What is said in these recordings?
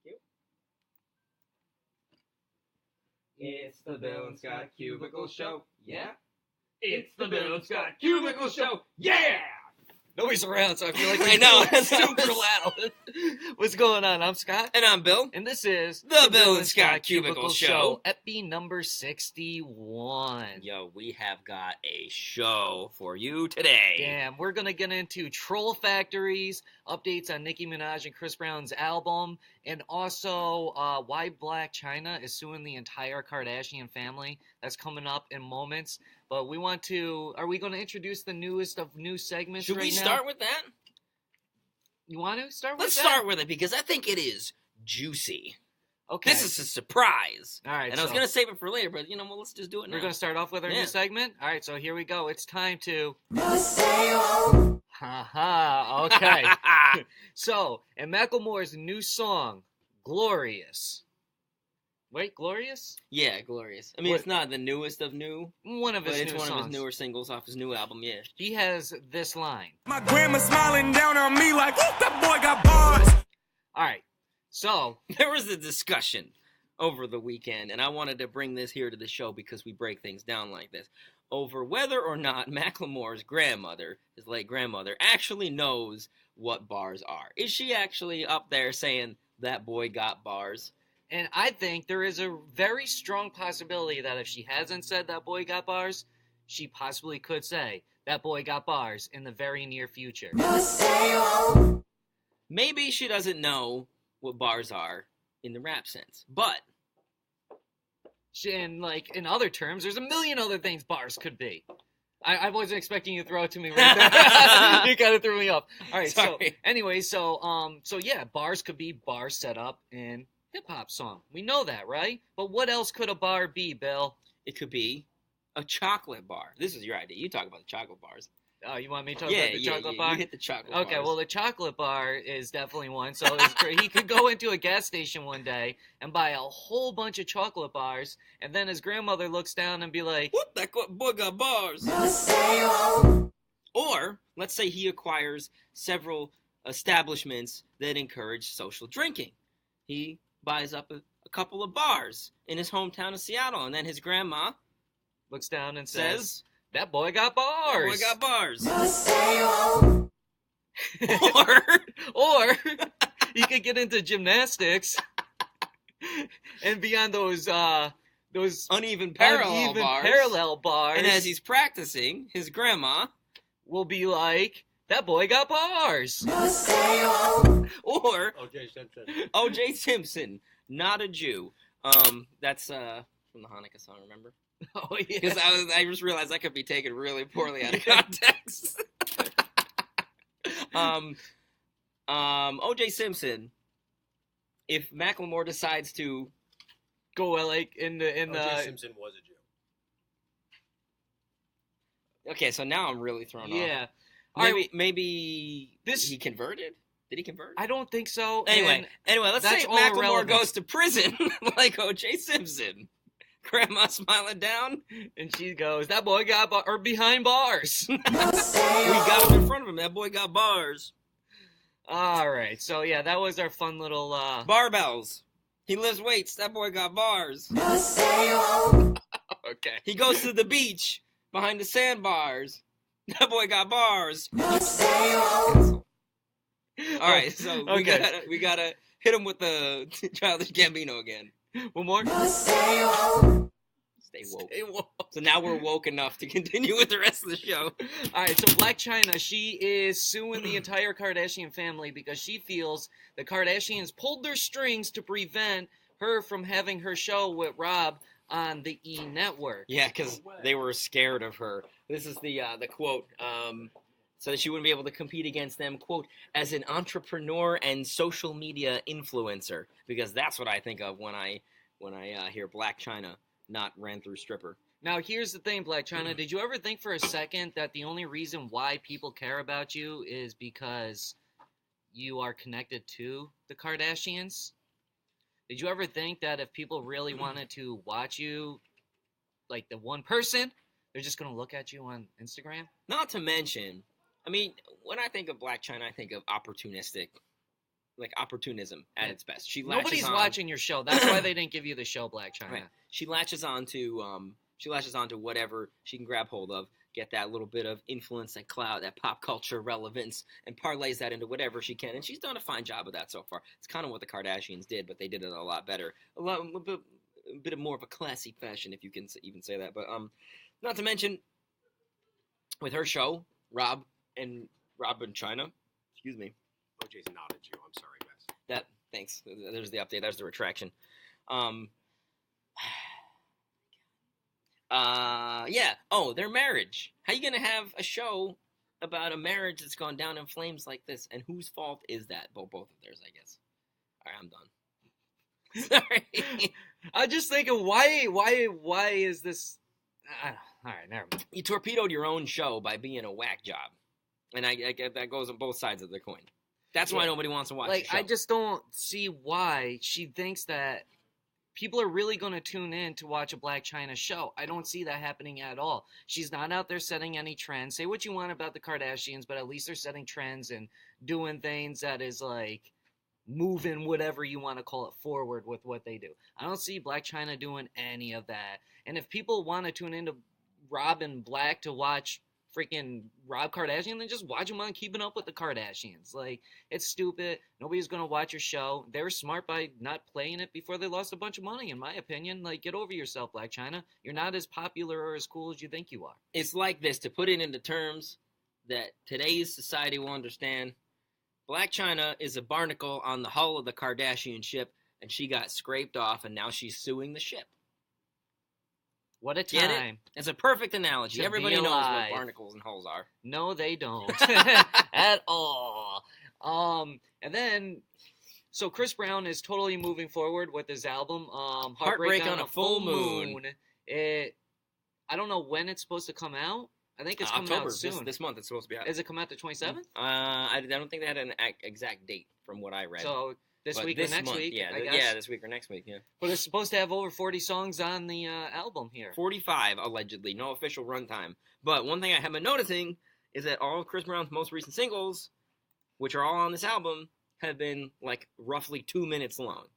you. It's the Bill and Scott Cubicle Show. Yeah. It's the Bill and Scott Cubicle Show. Yeah. Nobody's around, so I feel like I know. it's super loud. What's going on? I'm Scott. And I'm Bill. And this is the Bill and Scott Cubicle Show. Epi number 61. Yo, we have got a show for you today. Damn, we're going to get into troll factories, updates on Nicki Minaj and Chris Brown's album, and also why Blac Chyna is suing the entire Kardashian family. That's coming up in moments. But we want to... Are we going to introduce the newest of new segments Should right we now? start with that? You want to start with Let's that? start with it because I think it is juicy. Okay. This is a surprise. All right. And I was going to save it for later, but well, let's just do it now. We're going to start off with our new segment? All right, so here we go. It's time to... Haha, okay. So, in Macklemore's new song, Glorious. Wait, Glorious? Yeah, Glorious. I mean, What- it's not the newest of new, One of but his it's new one songs. of his newer singles off his new album, yeah. He has this line. My grandma smiling down on me like, "Whoop, that boy got bars." All right, so... There was a discussion over the weekend, and I wanted to bring this here to the show because we break things down like this, over whether or not Macklemore's grandmother, his late grandmother, actually knows what bars are. Is she actually up there saying, that boy got bars? And I think there is a very strong possibility that if she hasn't said that boy got bars, she possibly could say that boy got bars in the very near future. Maybe she doesn't know what bars are in the rap sense, but And, like, in other terms, there's a million other things bars could be. I wasn't expecting you to throw it to me right there. You kind of threw me off. All right, Sorry. so anyway, so yeah, bars could be bars set up in hip-hop song. We know that, right? But what else could a bar be, Bill? it could be a chocolate bar. This is your idea. You talk about the chocolate bars. Oh, you want me to talk about the chocolate bar? You hit the chocolate Okay, bars. well, the chocolate bar is definitely one. So it's great. He could go into a gas station one day and buy a whole bunch of chocolate bars, and then his grandmother looks down and be like, Whoop, that boy got bars. Or, let's say he acquires several establishments that encourage social drinking. He buys up a couple of bars in his hometown of Seattle, and then his grandma looks down and says, says, that boy got bars. "That boy got bars." Or he could get into gymnastics and be on those uneven parallel bars. And And as he's practicing, his grandma will be like, that boy got bars. or O.J. Simpson. O.J. Simpson, not a Jew. That's from the Hanukkah song, remember? Oh, yeah. Because I just realized that could be taken really poorly out of context. O.J. Simpson, if Macklemore decides to Go like in the O.J. Simpson was a Jew. Okay, so now I'm really thrown off. yeah. Maybe This- he converted? Did he convert? I don't think so. Anyway, let's that's say all Macklemore irrelevant. goes to prison like O.J. Simpson. Grandma smiling down. And she goes, that boy got or behind bars. We got him in front of him. That boy got bars. All right. So yeah, that was our fun little Barbells. He lifts weights. That boy got bars. Okay. He goes to the beach behind the sandbars. That boy got bars. All right, so Okay. we gotta hit him with the Childish Gambino again. One more. Stay woke. Stay woke. So now we're woke enough to continue with the rest of the show. All right, so Blac Chyna, she is suing the entire Kardashian family because she feels the Kardashians pulled their strings to prevent her from having her show with Rob on the E! Network. Yeah, because they were scared of her. This is the quote. So that she wouldn't be able to compete against them, quote, as an entrepreneur and social media influencer. Because that's what I think of when I hear Blac Chyna, not ran through stripper. Now, here's the thing, Blac Chyna. Did you ever think for a second that the only reason why people care about you is because you are connected to the Kardashians? Did you ever think that if people really wanted to watch you, like the one person, they're just going to look at you on Instagram? Not to mention, I mean, when I think of Blac Chyna, I think of opportunistic. like opportunism at its best. She latches Nobody's on, watching your show. That's why they didn't give you the show, Blac Chyna. Right. She latches on to whatever she can grab hold of, get that little bit of influence and clout, that pop culture relevance, and parlays that into whatever she can. And she's done a fine job of that so far. It's kind of what the Kardashians did, but they did it a lot better. A bit of more of a classy fashion, if you can even say that. But not to mention, with her show, Rob and Chyna, excuse me. OJ's not at you. I'm sorry, guys. Thanks. There's the update. There's the retraction. Yeah. Oh, their marriage. How you gonna have a show about a marriage that's gone down in flames like this? And whose fault is that? Both of theirs, I guess. All right, I'm done. Sorry. I'm just thinking, why is this? All right, never mind. You torpedoed your own show by being a whack job, and I get that goes on both sides of the coin. That's why nobody wants to watch the show. I just don't see why she thinks that people are really going to tune in to watch a Blac Chyna show. I don't see that happening at all. She's not out there setting any trends. Say what you want about the Kardashians, but at least they're setting trends and doing things that is like moving whatever you want to call it forward with what they do. I don't see Blac Chyna doing any of that. And if people want to tune into Rob and Blac to watch freaking Rob Kardashian, then just watch him on Keeping Up with the Kardashians. Like, it's stupid. Nobody's going to watch your show. They were smart by not playing it before they lost a bunch of money, in my opinion. Like, get over yourself, Blac Chyna. You're not as popular or as cool as you think you are. It's like this, to put it into terms that today's society will understand. Blac Chyna is a barnacle on the hull of the Kardashian ship, and she got scraped off, and now she's suing the ship. What a Get time. It? It's a perfect analogy. To Everybody be knows what alive. barnacles and hulls are. No, they don't. At all. And then, so Chris Brown is totally moving forward with his album, Heartbreak on a Full Moon. I don't know when it's supposed to come out. I think it's coming October, out soon. This month it's supposed to be out. Is it come out the 27th? I don't think they had an exact date from what I read. So this But week this or next month, week, yeah, I guess. yeah, this week or next week, yeah. But it's supposed to have over 40 songs on the album here. 45, allegedly. No official runtime. But one thing I have been noticing is that all of Chris Brown's most recent singles, which are all on this album, have been, like, roughly 2 minutes long.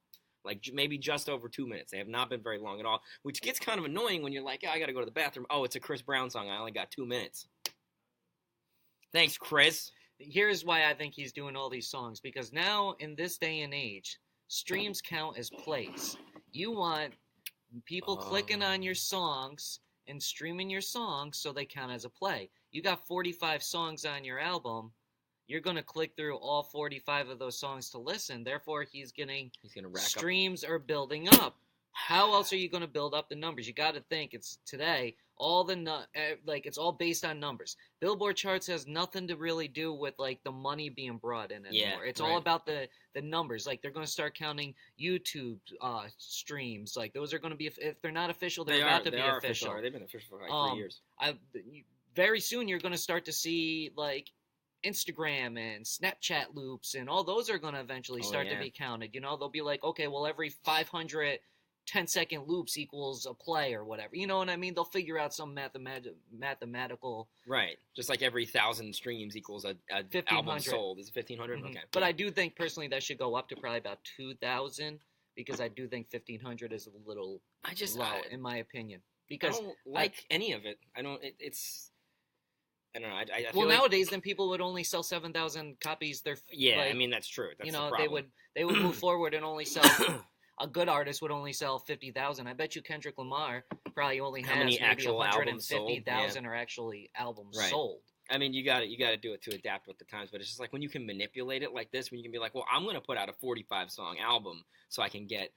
Like, maybe just over 2 minutes. They have not been very long at all, which gets kind of annoying when you're like, I gotta go to the bathroom. Oh, it's a Chris Brown song. I only got 2 minutes. Thanks, Chris. Here's why I think he's doing all these songs. Because now, in this day and age, streams count as plays. You want people clicking on your songs and streaming your songs so they count as a play. You got 45 songs on your album. You're going to click through all 45 of those songs to listen. Therefore, he's gonna rack streams are building up. How else are you going to build up the numbers? You got to think it's today. It's all based on numbers. Billboard charts has nothing to really do with like the money being brought in anymore. It's all about the numbers. Like they're going to start counting YouTube streams. Like those are going to be, if they're not official, they're about to be official. They've been official for like 3 years. Very soon you're going to start to see like Instagram and Snapchat loops and all those are going to eventually start to be counted. You know, they'll be like, okay, well every 500 10-second loops equals a play or whatever. You know what I mean? They'll figure out some mathematical... Right. Just like every 1,000 streams equals a album sold. Is it 1,500? Mm-hmm. Okay. But I do think, personally, that should go up to probably about 2,000 because I do think 1,500 is a little low, in my opinion. Because I don't like any of it. I don't... It's... I don't know. I feel like... nowadays, then people would only sell 7,000 copies. I mean, that's true. That's the problem. They would move forward and only sell... A good artist would only sell 50,000. I bet you Kendrick Lamar probably only has maybe actual 150,000 are actually albums sold. I mean, you got to do it to adapt with the times, but it's just like when you can manipulate it like this, when you can be like, well, I'm going to put out a 45-song album so I can get,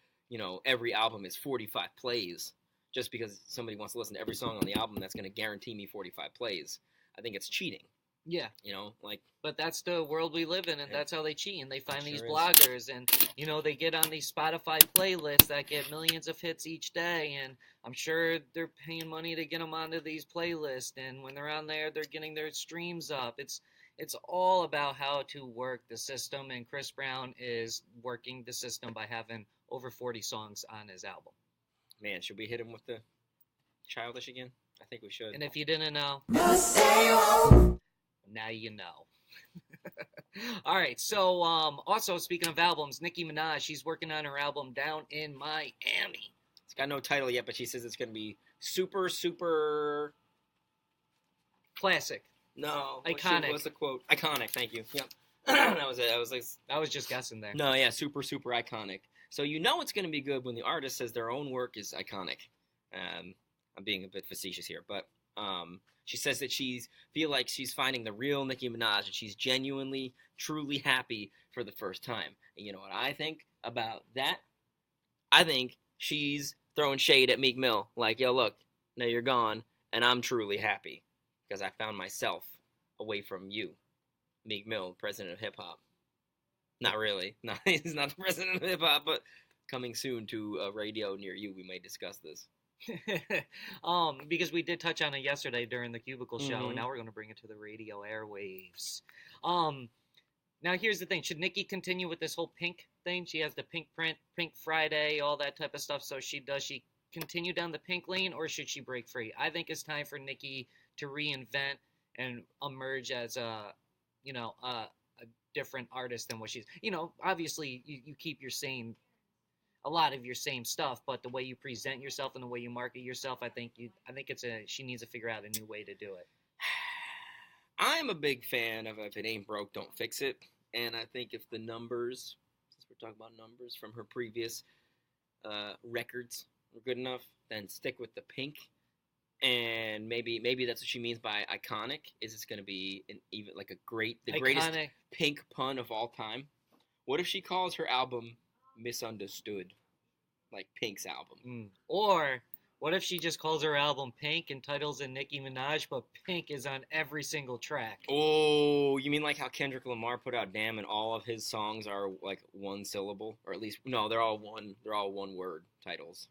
every album is 45 plays just because somebody wants to listen to every song on the album that's going to guarantee me 45 plays. I think it's cheating. Yeah. But that's the world we live in, and that's how they cheat. And they find these bloggers, and, they get on these Spotify playlists that get millions of hits each day, and I'm sure they're paying money to get them onto these playlists, and when they're on there, they're getting their streams up. It's all about how to work the system, and Chris Brown is working the system by having over 40 songs on his album. Man, should we hit him with the childish again? I think we should. And if you didn't know... Now you know. All right. So, also speaking of albums, Nicki Minaj, she's working on her album Down in Miami. It's got no title yet, but she says it's going to be super classic. No. Iconic. What's the quote? Iconic. Thank you. Yep. That was it. I was just guessing there. No, yeah, super iconic. So you know it's going to be good when the artist says their own work is iconic. I'm being a bit facetious here, but she says that feel like she's finding the real Nicki Minaj, and she's genuinely, truly happy for the first time. And you know what I think about that? I think she's throwing shade at Meek Mill, like, yo, look, now you're gone, and I'm truly happy because I found myself away from you, Meek Mill, president of hip hop. Not really. No, he's not the president of hip hop, but coming soon to a radio near you, we may discuss this. Because we did touch on it yesterday during the Cubicle Show, and now we're going to bring it to the radio airwaves. Now here's the thing: should Nicki continue with this whole pink thing? She has the pink print, Pink Friday, all that type of stuff. So she continue down the pink lane, or should she break free? I think it's time for Nicki to reinvent and emerge as a different artist than what she's. Obviously you keep your same. A lot of your same stuff, but the way you present yourself and the way you market yourself, I think she needs to figure out a new way to do it. I'm a big fan of if it ain't broke, don't fix it. And I think if the numbers, since we're talking about numbers from her previous records were good enough, then stick with the pink. And maybe that's what she means by iconic. Is it's going to be the greatest pink pun of all time? What if she calls her album Misunderstood, like Pink's album? Or what if she just calls her album Pink and titles it Nicki Minaj, but Pink is on every single track? Oh, you mean like how Kendrick Lamar put out Damn and all of his songs are like one syllable, or at least no, they're all one word titles.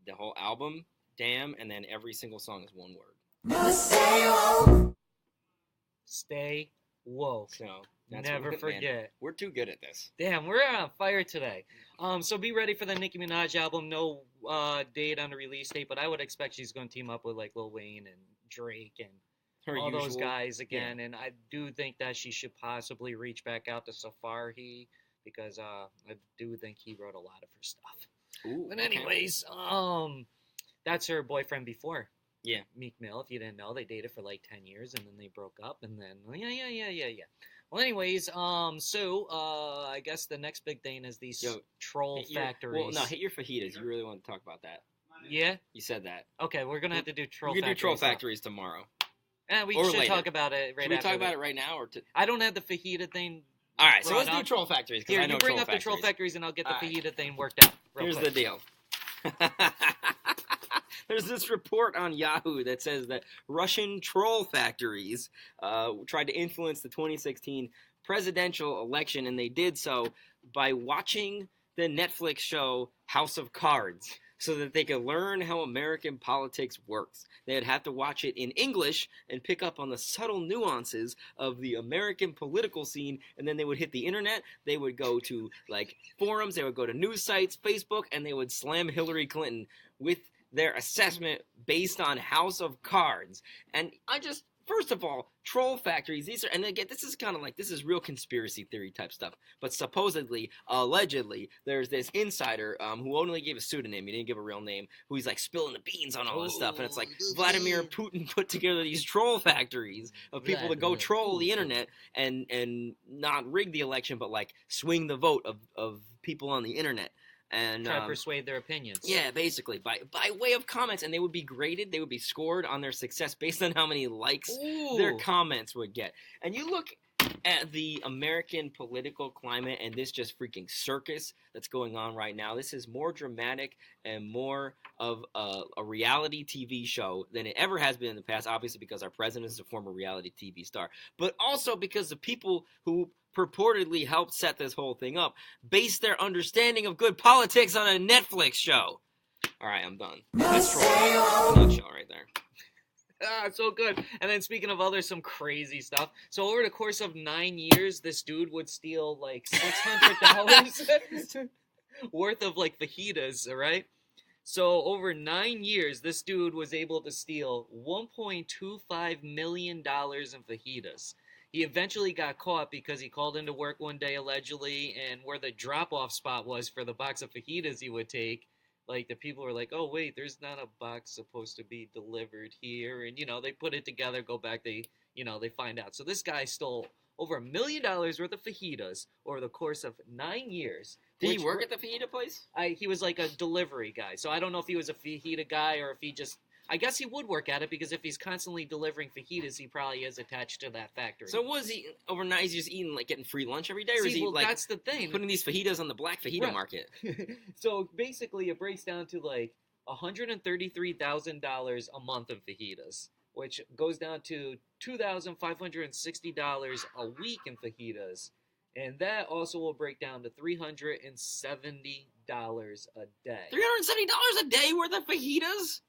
The whole album, Damn, and then every single song is one word. Stay woke. So never forget. Man, we're too good at this. Damn, we're on fire today. So be ready for the Nicki Minaj album. No date on the release date, but I would expect she's going to team up with like Lil Wayne and Drake and all those guys again. Yeah. And I do think that she should possibly reach back out to Safari because I do think he wrote a lot of her stuff. Ooh, but anyways, that's her boyfriend before. Yeah, Meek Mill. If you didn't know, they dated for like 10 years and then they broke up and then yeah. Well, anyways, I guess the next big thing is these troll factories. Hit your fajitas. You really want to talk about that? Yeah? You said that. Okay, we're going to have to do troll factories. We can do troll factories tomorrow. And we should talk about it right Should we talk about it right now? I don't have the fajita thing. All right, so let's do troll factories. Here, you bring up the troll factories and I'll get the fajita thing worked out. Here's the deal. There's this report on Yahoo that says that Russian troll factories tried to influence the 2016 presidential election, and they did so by watching the Netflix show House of Cards so that they could learn how American politics works. They'd have to watch it in English and pick up on the subtle nuances of the American political scene, and then they would hit the internet. They would go to like forums, they would go to news sites, Facebook, and they would slam Hillary Clinton with their assessment based on House of Cards. And first of all, troll factories, and again, this is real conspiracy theory type stuff, but supposedly, allegedly, there's this insider who only gave a pseudonym, he didn't give a real name, who he's like spilling the beans on all this stuff, and it's like Vladimir Putin put together these troll factories of people to go troll the internet and not rig the election, but like swing the vote of people on the internet. And try to persuade their opinions. Yeah, basically, by way of comments, and they would be graded, they would be scored on their success based on how many likes their comments would get. And you look at the American political climate and this just freaking circus that's going on right now. This is more dramatic and more of a reality TV show than it ever has been in the past, obviously because our president is a former reality TV star, but also because the people who purportedly helped set this whole thing up based their understanding of good politics on a Netflix show. All right, I'm done. That's troll. Nutshell right there. So good. And then speaking of some crazy stuff. So over the course of 9 years, this dude would steal like $600 worth of like fajitas, all right? So over 9 years, this dude was able to steal $1.25 million in fajitas. He eventually got caught because he called into work one day allegedly, and where the drop-off spot was for the box of fajitas he would take, like the people were like, "Oh wait, there's not a box supposed to be delivered here," and they put it together, go back, they find out. So this guy stole over $1 million worth of fajitas over the course of 9 years. Did he work at the fajita place? He was like a delivery guy, so I don't know if he was a fajita guy or if he just. I guess he would work at it because if he's constantly delivering fajitas, he probably is attached to that factory. So was he overnight? He's just eating, like, getting free lunch every day, or is he like that's the thing. Putting these fajitas on the black fajita market? So basically, it breaks down to like $133,000 a month of fajitas, which goes down to $2,560 a week in fajitas, and that also will break down to $370 a day. $370 a day worth of fajitas?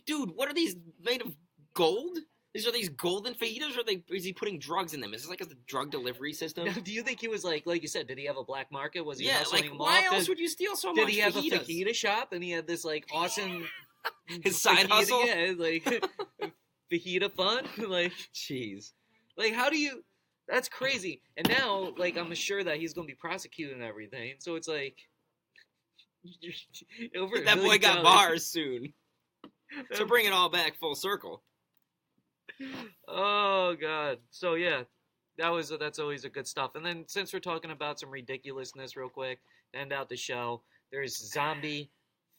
Dude, what are these made of gold? Are these golden fajitas, or is he putting drugs in them? Is this like a drug delivery system? Now, do you think he was like you said, did he have a black market? Was he like, why else would you steal so much Did he have fajitas? a fajita shop, and he had this, like, awesome... His side hustle? Yeah, like, fajita fun? Like, jeez. Like, how do you... That's crazy. And now, like, I'm sure that he's going to be prosecuted and everything, so it's like... That boy got bars soon. So bring it all back full circle. Oh God! So yeah, that's always a good stuff. And then since we're talking about some ridiculousness, real quick, to end out the show, there's zombie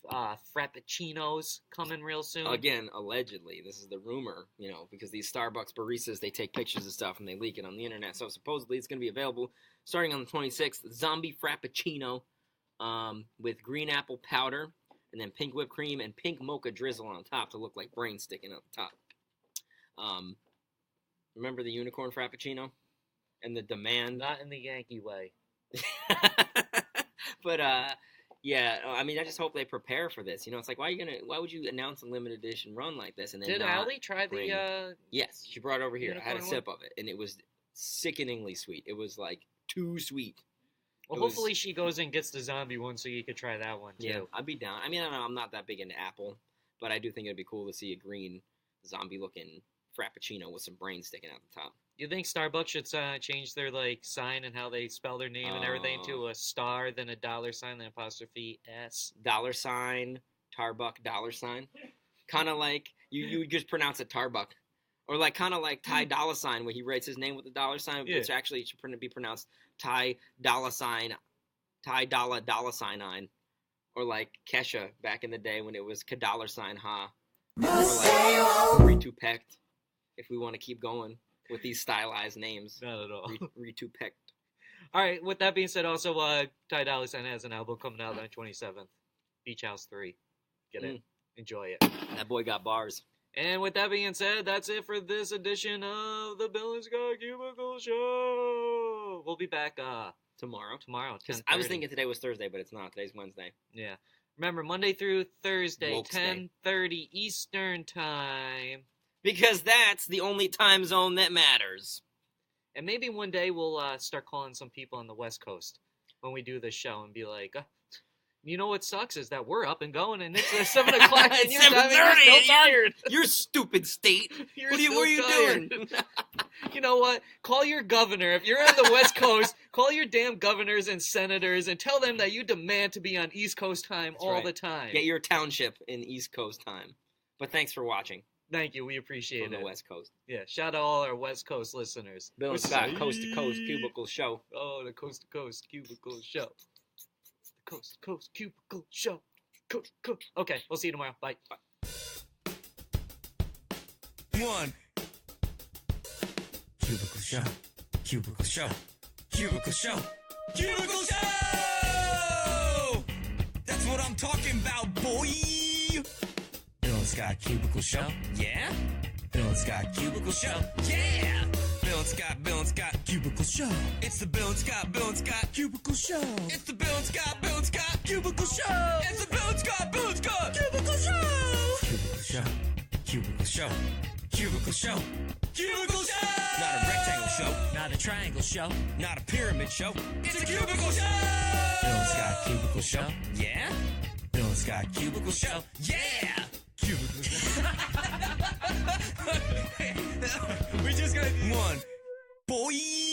frappuccinos coming real soon. Again, allegedly, this is the rumor, because these Starbucks baristas, they take pictures of stuff and they leak it on the internet. So supposedly it's going to be available starting on the 26th. Zombie frappuccino with green apple powder. And then pink whipped cream and pink mocha drizzle on top to look like brains sticking out the top. Remember the unicorn frappuccino? And the demand? Not in the Yankee way. But, yeah, I mean, I just hope they prepare for this. It's like, why would you announce a limited edition run like this? And then Did Allie try the, Yes, she brought it over here. I had a sip one? of it, and it was sickeningly sweet. It was, like, too sweet. Well, hopefully she goes and gets the zombie one so you could try that one, too. Yeah, I'd be down. I mean, I don't know, I'm not that big into Apple, but I do think it'd be cool to see a green zombie-looking frappuccino with some brains sticking out the top. You think Starbucks should change their, like, sign and how they spell their name and everything to a star, then a $, then apostrophe S? $, Tarbuck, $. Kind of like, you would just pronounce it Tarbuck. Or like kind of like Ty Dolla Sign, where he writes his name with a $, which actually should be pronounced Ty Dolla Sign, Ty Dolla $. Or like Kesha back in the day when it was $, ha. Or like Ritu Pecht, if we want to keep going with these stylized names. Not at all. Ritu Pecht. All right, with that being said, also Ty Dolla Sign has an album coming out on the 27th. Beach House 3. Get it. Enjoy it. That boy got bars. And with that being said, that's it for this edition of the Bill and Scott Cubicle Show. We'll be back tomorrow. Because I was thinking today was Thursday, but it's not. Today's Wednesday. Yeah. Remember, Monday through Thursday, Woke 10:30 Eastern Time. Because that's the only time zone that matters. And maybe one day we'll start calling some people on the West Coast when we do this show and be like, you know what sucks is that we're up and going and it's 7 o'clock and you're 7:30. tired. You're stupid state. What are you doing? You know what? Call your governor. If you're on the West Coast, call your damn governors and senators and tell them that you demand to be on East Coast time all the time. Get your township in East Coast time. But thanks for watching. Thank you. We appreciate it. From the West Coast. Yeah. Shout out all our West Coast listeners. Bill and Scott, Coast to Coast Cubicle Show. Oh, the Coast to Coast Cubicle Show. The Coast to Coast Cubicle Show. Coast. Okay, we'll see you tomorrow. Bye. One. Cubicle Show. Cubicle Show. Cubicle Show. Cubicle Show! That's what I'm talking about, boy! Bill and Scott Cubicle Show. Yeah? Bill and Scott Cubicle Show. Yeah! Bill and Scott Cubicle Show. It's the Bill and Scott Cubicle Show. It's the Bill and Scott Cubicle Show. It's the Bill and Scott Cubicle Show. Cubicle Show. Cubicle Show. Cubicle Show. Cubicle Show. Not a rectangle show. Not a triangle show. Not a pyramid show. It's a cubicle show. Bill and Scott Cubicle Show. Yeah? Bill and Scott Cubicle Show. Yeah! Cubicle Show. We just got one. boy.